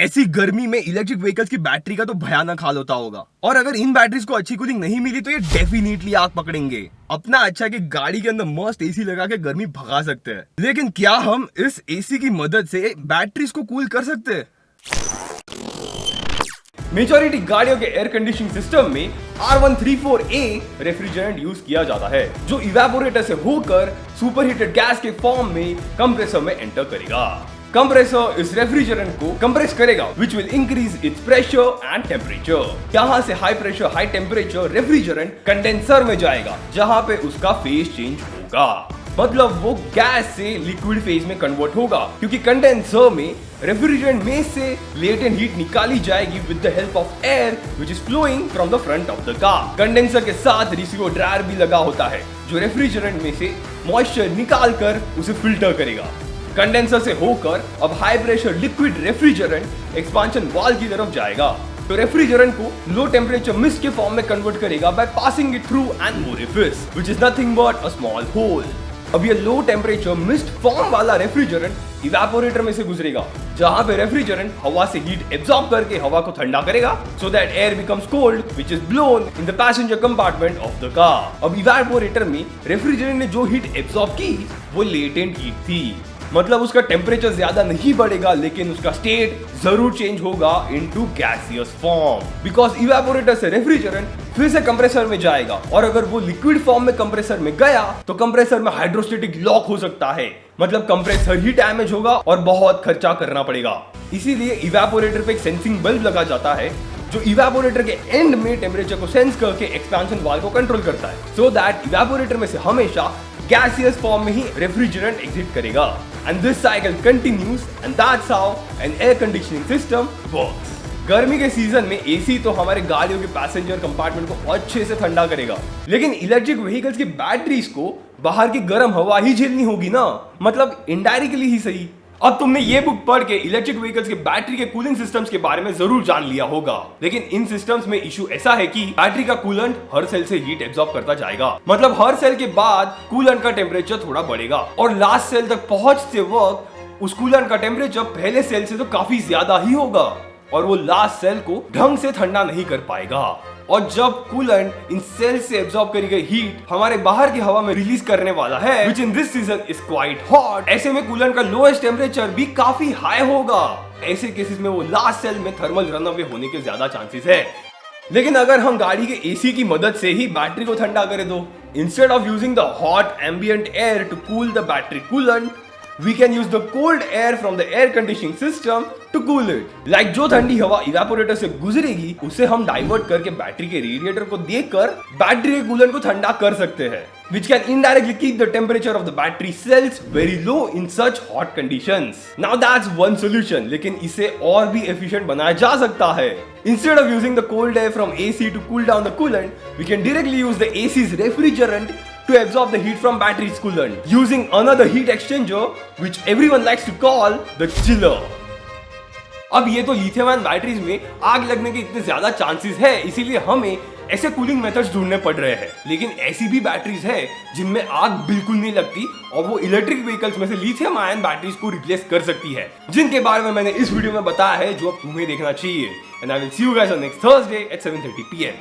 ऐसी गर्मी में इलेक्ट्रिक व्हीकल्स की बैटरी का तो भयानक हाल होता होगा। और अगर इन बैटरीज को अच्छी कूलिंग नहीं मिली तो ये डेफिनेटली आग पकड़ेंगे। अपना अच्छा कि गाड़ी के अंदर मस्त एसी लगा के गर्मी भगा सकते हैं, लेकिन क्या हम इस एसी की मदद से बैटरीज को कूल कर सकते हैं? मेजॉरिटी गाड़ियों के एयर कंडीशनिंग सिस्टम में R134A रेफ्रिजरेंट यूज किया जाता है, जो इवेपोरेटर से होकर सुपर हीटेड गैस के फॉर्म में कंप्रेसर में एंटर करेगा। कंप्रेसर इस रेफ्रिजरेंट को कंप्रेस करेगा, which will increase its pressure and temperature। यहाँ से high pressure high temperature refrigerant condenser में जाएगा, जहाँ पे उसका फेज चेंज होगा। मतलब वो गैस से लिक्विड फेज में कन्वर्ट होगा, क्योंकि कंडेंसर में रेफ्रिजरेंट में से लेटेंट हीट निकाली जाएगी with the help of air which is flowing from the front of the car. Condenser के साथ रिसीवर ड्रायर भी लगा होता है, जो रेफ्रिजरेंट में से मॉइस्चर निकाल कर उसे फिल्टर करेगा। कंडेंसर से होकर अब high pressure liquid refrigerant expansion valve की तरफ जाएगा, तो रेफ्रिजरेंट को लो टेम्परेचर मिस्ट के फॉर्म में कन्वर्ट करेगा by passing it through an orifice which is nothing but a small hole. अब ये लो टेम्परेचर मिस्ट फॉर्म वाला रेफ्रिजरेंट इवेपोरेटर में से गुजरेगा, जहां पे रेफ्रिजरेंट हवा से हीट एब्सॉर्ब करके हवा को ठंडा करेगा, so that air becomes cold which is blown in the passenger compartment of the car. अब इवेपोरेटर में रेफ्रिजरेंट ने जो हीट एब्सॉर्ब की वो लेटेंट हीट थी, मतलब उसका टेम्परेचर ज्यादा नहीं बढ़ेगा, लेकिन उसका स्टेट जरूर चेंज होगा into gaseous form, because evaporator से रेफ्रिजरेंट फिर से कंप्रेसर में जाएगा, और अगर वो लिक्विड फॉर्म में कंप्रेसर में गया तो कंप्रेसर में हाइड्रोस्टेटिक लॉक हो सकता है, मतलब कंप्रेसर ही डैमेज होगा और बहुत खर्चा करना पड़ेगा। इसीलिए इवेपोरेटर पे एक सेंसिंग बल्ब लगा जाता है, जो इवेपोरेटर के एंड में टेम्परेचर को सेंस करके एक्सपेंशन वाल्व को कंट्रोल करता है, सो दैट इवेपोरेटर में से हमेशा गैसियस फॉर्म में ही रेफ्रिजरेंट एग्जिट करेगा। And this cycle continues, and that's how an air conditioning system works. गर्मी के सीजन में एसी तो हमारे गाड़ियों के पैसेंजर कंपार्टमेंट को अच्छे से ठंडा करेगा, लेकिन इलेक्ट्रिक व्हीकल्स की बैटरीज को बाहर की गर्म हवा ही झेलनी होगी ना, मतलब इनडायरेक्टली ही सही। अब तुमने ये बुक पढ़ के इलेक्ट्रिक व्हीकल्स के बैटरी के कूलिंग सिस्टम्स के बारे में जरूर जान लिया होगा, लेकिन इन सिस्टम्स में इशू ऐसा है कि बैटरी का कूलेंट हर सेल से हीट एब्सॉर्ब करता जाएगा, मतलब हर सेल के बाद कूलेंट का टेम्परेचर थोड़ा बढ़ेगा, और लास्ट सेल तक पहुंचते वक्त उस कूलेंट का टेम्परेचर पहले सेल से तो काफी ज्यादा ही होगा, और वो लास्ट सेल को ढंग से ठंडा नहीं कर पाएगा। और जब कूलेंट इन सेल से एब्सॉर्ब करी गई हीट हमारे बाहर की हवा में रिलीज करने वाला है, which in this season is quite hot, ऐसे में कूलेंट का लोएस्ट टेम्परेचर भी काफी हाई होगा। ऐसे केसेस में वो लास्ट सेल में थर्मल रनअवे होने के ज्यादा चांसेस है। लेकिन अगर हम गाड़ी के एसी की मदद से ही बैटरी को ठंडा करें तो instead of using the hot ambient air to cool the battery coolant, we can use the cold air from the air conditioning system to cool it. Like जो ठंडी हवा इवेपोरेटर से गुजरेगी उसे हम डाइवर्ट करके बैटरी के रेडिएटर को देकर बैटरी के कूलेंट को ठंडा कर सकते हैं, which can indirectly keep the temperature of the battery cells very low in such hot conditions. Now that's one solution, लेकिन इसे और भी efficient बनाया जा सकता है। Instead of using the cold air from AC to cool down the coolant, we can directly use the AC's refrigerant to absorb the heat from battery's coolant using another heat exchanger which everyone likes to call the chiller. अब ये तो lithium ion batteries में आग लगने के इतने ज्यादा chances है, इसीलिए हमें ऐसे कूलिंग मेथड्स ढूंढने पड़ रहे हैं। लेकिन ऐसी भी बैटरीज है जिनमें आग बिल्कुल नहीं लगती, और वो इलेक्ट्रिक व्हीकल्स में से लिथियम आयन बैटरीज को रिप्लेस कर सकती है, जिनके बारे में मैंने इस वीडियो में बताया है, जो अब तुम्हें देखना चाहिए। And I will see you guys on next Thursday at 7:30 PM.